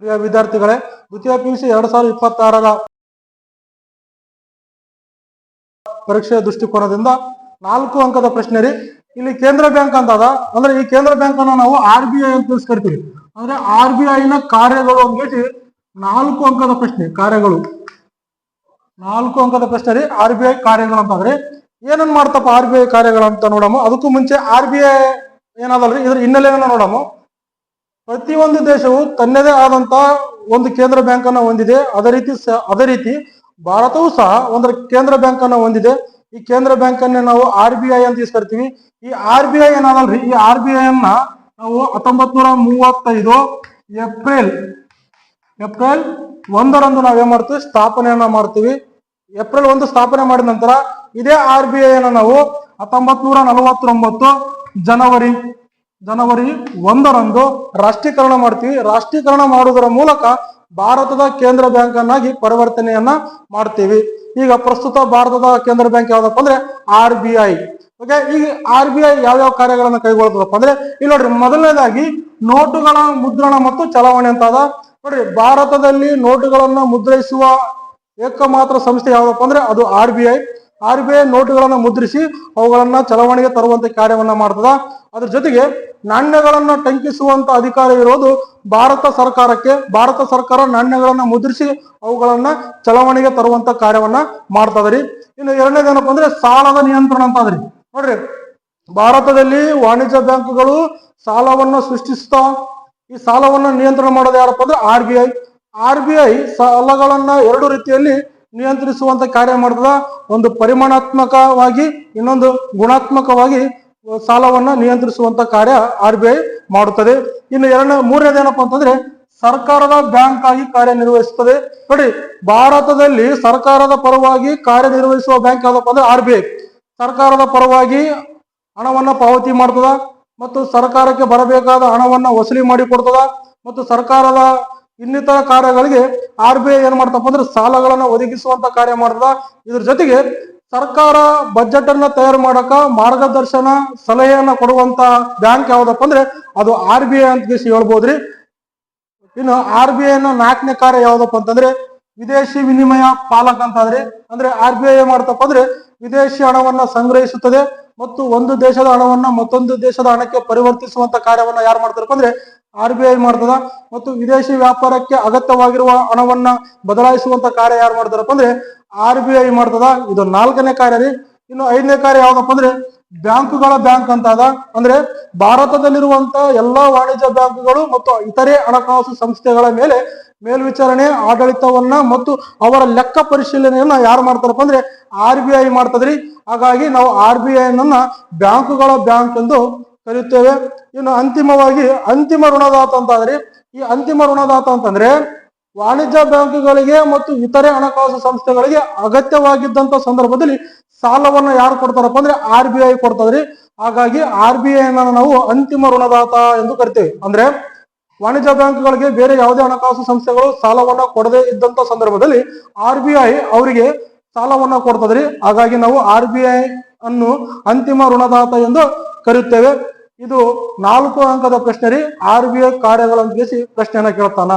ಪ್ರಿಯ ವಿದ್ಯಾರ್ಥಿಗಳೇ, ದ್ವಿತೀಯ PUC 2026ರ ಪರೀಕ್ಷೆಯ ದೃಷ್ಟಿಕೋನದಿಂದ 4 ಅಂಕದ ಪ್ರಶ್ನೆ ರೀ. ಇಲ್ಲಿ ಕೇಂದ್ರ ಬ್ಯಾಂಕ್ ಅಂತ ಅದ. ಅಂದ್ರೆ ಈ ಕೇಂದ್ರ ಬ್ಯಾಂಕ್ ಅನ್ನು ನಾವು RBI ಅಂತ ತಿಳಿಸ್ಕರಿತೀವಿ. ಅಂದ್ರೆ RBI ನ ಕಾರ್ಯಗಳು ಅಂಗೇಟಿ 4 ಅಂಕದ ಪ್ರಶ್ನೆ. ಕಾರ್ಯಗಳು 4 ಅಂಕದ ಪ್ರಶ್ನೆ ರೀ. RBI ಕಾರ್ಯಗಳು ಅಂತಂದ್ರೆ ಏನನ್ ಮಾಡ್ತಪ್ಪ RBI ಕಾರ್ಯಗಳು ಅಂತ ನೋಡಮ್ಮ. ಅದಕ್ಕೂ ಮುಂಚೆ RBI ಏನಾದಲ್ರಿ ಇದ್ರ ಹಿನ್ನೆಲೆಯನ್ನ ನೋಡಮ್ಮ. ಪ್ರತಿಯೊಂದು ದೇಶವು ತನ್ನದೇ ಆದಂತ ಒಂದು ಕೇಂದ್ರ ಬ್ಯಾಂಕ್ ಅನ್ನ ಹೊಂದಿದೆ. ಅದೇ ರೀತಿ ಭಾರತವು ಸಹ ಒಂದು ಕೇಂದ್ರ ಬ್ಯಾಂಕ್ ಅನ್ನ ಹೊಂದಿದೆ. ಈ ಕೇಂದ್ರ ಬ್ಯಾಂಕ್ ಅನ್ನ ನಾವು RBI ಅಂತ ತಿಳಿಸ್ಕೊಳ್ತೀವಿ. ಈ RBI ಏನಾದಲ್ರಿ, ಈ RBI ಅನ್ನ ನಾವು 1935 ಏಪ್ರಿಲ್ 1ರಂದು ನಾವೇನ್ ಮಾಡ್ತೀವಿ, ಸ್ಥಾಪನೆಯನ್ನ ಮಾಡ್ತೀವಿ. ಏಪ್ರಿಲ್ 1 ಸ್ಥಾಪನೆ ಮಾಡಿದ ನಂತರ ಇದೇ RBI ಅನ್ನ ನಾವು 1949 ಜನವರಿ 1ರಂದು ರಾಷ್ಟ್ರೀಕರಣ ಮಾಡ್ತೀವಿ. ರಾಷ್ಟ್ರೀಕರಣ ಮಾಡುವುದರ ಮೂಲಕ ಭಾರತದ ಕೇಂದ್ರ ಬ್ಯಾಂಕ್ ಅನ್ನಾಗಿ ಪರಿವರ್ತನೆಯನ್ನ ಮಾಡ್ತೀವಿ. ಈಗ ಪ್ರಸ್ತುತ ಭಾರತದ ಕೇಂದ್ರ ಬ್ಯಾಂಕ್ ಯಾವ್ದಪ್ಪ ಅಂದ್ರೆ RBI. ಓಕೆ, ಈಗ RBI ಯಾವ್ಯಾವ ಕಾರ್ಯಗಳನ್ನ ಕೈಗೊಳ್ತದಪ್ಪ ಅಂದ್ರೆ ಇಲ್ಲಿ ನೋಡ್ರಿ, ಮೊದಲನೇದಾಗಿ ನೋಟುಗಳ ಮುದ್ರಣ ಮತ್ತು ಚಲಾವಣೆ ಅಂತ ಅದ. ನೋಡ್ರಿ, ಭಾರತದಲ್ಲಿ ನೋಟುಗಳನ್ನ ಮುದ್ರಿಸುವ ಏಕಮಾತ್ರ ಸಂಸ್ಥೆ ಯಾವ್ದಪ್ಪ ಅಂದ್ರೆ ಅದು RBI. RBI ನೋಟುಗಳನ್ನ ಮುದ್ರಿಸಿ ಅವುಗಳನ್ನ ಚಲಾವಣೆಗೆ ತರುವಂತ ಕಾರ್ಯವನ್ನ ಮಾಡ್ತದ. ಅದ್ರ ಜೊತೆಗೆ ನಾಣ್ಯಗಳನ್ನ ಟಂಕಿಸುವಂತ ಅಧಿಕಾರ ಇರೋದು ಭಾರತ ಸರ್ಕಾರಕ್ಕೆ. ಭಾರತ ಸರ್ಕಾರ ನಾಣ್ಯಗಳನ್ನ ಮುದ್ರಿಸಿ ಅವುಗಳನ್ನ ಚಲಾವಣೆಗೆ ತರುವಂತ ಕಾರ್ಯವನ್ನ ಮಾಡ್ತದ್ರಿ. ಇನ್ನು ಎರಡನೇದೇನಪ್ಪ ಅಂದ್ರೆ ಸಾಲದ ನಿಯಂತ್ರಣ ಅಂತ ಅದ್ರಿ. ನೋಡ್ರಿ, ಭಾರತದಲ್ಲಿ ವಾಣಿಜ್ಯ ಬ್ಯಾಂಕ್ಗಳು ಸಾಲವನ್ನ ಸೃಷ್ಟಿಸ್ತಾವ. ಈ ಸಾಲವನ್ನ ನಿಯಂತ್ರಣ ಮಾಡೋದು ಯಾರಪ್ಪ ಅಂದ್ರೆ RBI. RBI ಸಾಲಗಳನ್ನ 2 ರೀತಿಯಲ್ಲಿ ನಿಯಂತ್ರಿಸುವಂತ ಕಾರ್ಯ ಮಾಡ್ತದ. ಒಂದು ಪರಿಮಾಣಾತ್ಮಕವಾಗಿ, ಇನ್ನೊಂದು ಗುಣಾತ್ಮಕವಾಗಿ ಸಾಲವನ್ನ ನಿಯಂತ್ರಿಸುವಂತ ಕಾರ್ಯ RBI ಮಾಡುತ್ತದೆ. ಇನ್ನು ಮೂರನೇದೇನಪ್ಪ ಅಂತಂದ್ರೆ ಸರ್ಕಾರದ ಬ್ಯಾಂಕ್ ಆಗಿ ಕಾರ್ಯನಿರ್ವಹಿಸುತ್ತದೆ. ನೋಡಿ, ಭಾರತದಲ್ಲಿ ಸರ್ಕಾರದ ಪರವಾಗಿ ಕಾರ್ಯನಿರ್ವಹಿಸುವ ಬ್ಯಾಂಕ್ ಯಾವ್ದಪ್ಪ ಅಂದ್ರೆ RBI. ಸರ್ಕಾರದ ಪರವಾಗಿ ಹಣವನ್ನ ಪಾವತಿ ಮಾಡ್ತದ ಮತ್ತು ಸರ್ಕಾರಕ್ಕೆ ಬರಬೇಕಾದ ಹಣವನ್ನ ವಸೂಲಿ ಮಾಡಿ ಕೊಡ್ತದ ಮತ್ತು ಸರ್ಕಾರದ ಇನ್ನಿತರ ಕಾರ್ಯಗಳಿಗೆ RBI ಏನ್ ಮಾಡ್ತಪ್ಪ ಅಂದ್ರೆ ಸಾಲಗಳನ್ನ ಒದಗಿಸುವಂತ ಕಾರ್ಯ ಮಾಡ್ತದ. ಇದ್ರ ಜೊತೆಗೆ ಸರ್ಕಾರ ಬಜೆಟ್ ಅನ್ನ ತಯಾರು ಮಾಡಕ ಮಾರ್ಗದರ್ಶನ ಸಲಹೆಯನ್ನ ಕೊಡುವಂತ ಬ್ಯಾಂಕ್ ಯಾವ್ದಪ್ಪ ಅಂದ್ರೆ ಅದು RBI ಅಂತ ಹೇಳ್ಬೋದ್ರಿ. ಇನ್ನು RBI ನ 4ನೇ ಕಾರ್ಯ ಯಾವ್ದಪ್ಪ ಅಂತಂದ್ರೆ ವಿದೇಶಿ ವಿನಿಮಯ ಪಾಲಕ ಅಂತ ಆದ್ರೆ. ಅಂದ್ರೆ RBI ಏನ್ ಮಾಡ್ತಪ್ಪ ಅಂದ್ರೆ ವಿದೇಶಿ ಹಣವನ್ನ ಸಂಗ್ರಹಿಸುತ್ತದೆ ಮತ್ತು ಒಂದು ದೇಶದ ಹಣವನ್ನ ಮತ್ತೊಂದು ದೇಶದ ಹಣಕ್ಕೆ ಪರಿವರ್ತಿಸುವಂತ ಕಾರ್ಯವನ್ನ ಯಾರು ಮಾಡ್ತಾರಪ್ಪ ಅಂದ್ರೆ RBI ಮಾಡ್ತದ. ಮತ್ತು ವಿದೇಶಿ ವ್ಯಾಪಾರಕ್ಕೆ ಅಗತ್ಯವಾಗಿರುವ ಹಣವನ್ನ ಬದಲಾಯಿಸುವಂತ ಕಾರ್ಯ ಯಾರು ಮಾಡ್ತಾರಪ್ಪ ಅಂದ್ರೆ RBI ಮಾಡ್ತದ. ಇದು 4ನೇ ಕಾರ್ಯ ರೀ. ಇನ್ನು 5ನೇ ಕಾರ್ಯ ಯಾವ್ದಪ್ಪ ಅಂದ್ರೆ ಬ್ಯಾಂಕುಗಳ ಬ್ಯಾಂಕ್ ಅಂತ ಅದ. ಅಂದ್ರೆ ಭಾರತದಲ್ಲಿರುವಂತ ಎಲ್ಲಾ ವಾಣಿಜ್ಯ ಬ್ಯಾಂಕುಗಳು ಮತ್ತು ಇತರೆ ಹಣಕಾಸು ಸಂಸ್ಥೆಗಳ ಮೇಲೆ ಮೇಲ್ವಿಚಾರಣೆ, ಆಡಳಿತವನ್ನ ಮತ್ತು ಅವರ ಲೆಕ್ಕ ಪರಿಶೀಲನೆಯನ್ನ ಯಾರು ಮಾಡ್ತಾರಪ್ಪ ಅಂದ್ರೆ RBI ಮಾಡ್ತದ್ರಿ. ಹಾಗಾಗಿ ನಾವು RBI ಅನ್ನ ಬ್ಯಾಂಕುಗಳ ಬ್ಯಾಂಕ್ ಎಂದು ಕರೆಯುತ್ತೇವೆ. ಇನ್ನು ಅಂತಿಮವಾಗಿ ಅಂತಿಮ ಋಣದಾತ ಅಂತ ಆದ್ರೆ, ಈ ಅಂತಿಮ ಋಣದಾತ ಅಂತಂದ್ರೆ ವಾಣಿಜ್ಯ ಬ್ಯಾಂಕುಗಳಿಗೆ ಮತ್ತು ಇತರೆ ಹಣಕಾಸು ಸಂಸ್ಥೆಗಳಿಗೆ ಅಗತ್ಯವಾಗಿದ್ದಂತ ಸಂದರ್ಭದಲ್ಲಿ ಸಾಲವನ್ನ ಯಾರು ಕೊಡ್ತಾರಪ್ಪ ಅಂದ್ರೆ RBI ಕೊಡ್ತದ್ರಿ. ಹಾಗಾಗಿ RBI ಅನ್ನ ನಾವು ಅಂತಿಮ ಋಣದಾತ ಎಂದು ಕರಿತೇವೆ. ಅಂದ್ರೆ ವಾಣಿಜ್ಯ ಬ್ಯಾಂಕ್ಗಳಿಗೆ ಬೇರೆ ಯಾವುದೇ ಹಣಕಾಸು ಸಂಸ್ಥೆಗಳು ಸಾಲವನ್ನ ಕೊಡದೇ ಇದ್ದಂತ ಸಂದರ್ಭದಲ್ಲಿ RBI ಅವರಿಗೆ ಸಾಲವನ್ನ ಕೊಡ್ತದ್ರಿ. ಹಾಗಾಗಿ ನಾವು RBI ಅನ್ನು ಅಂತಿಮ ಋಣದಾತ ಎಂದು ಕರೆಯುತ್ತೇವೆ. ಇದು 4 ಅಂಕದ ಪ್ರಶ್ನೆ ರೀ. RBI ಕಾರ್ಯಗಳನ್ನು ಪ್ರಶ್ನೆಯನ್ನ ಕೇಳ್ತಾನ.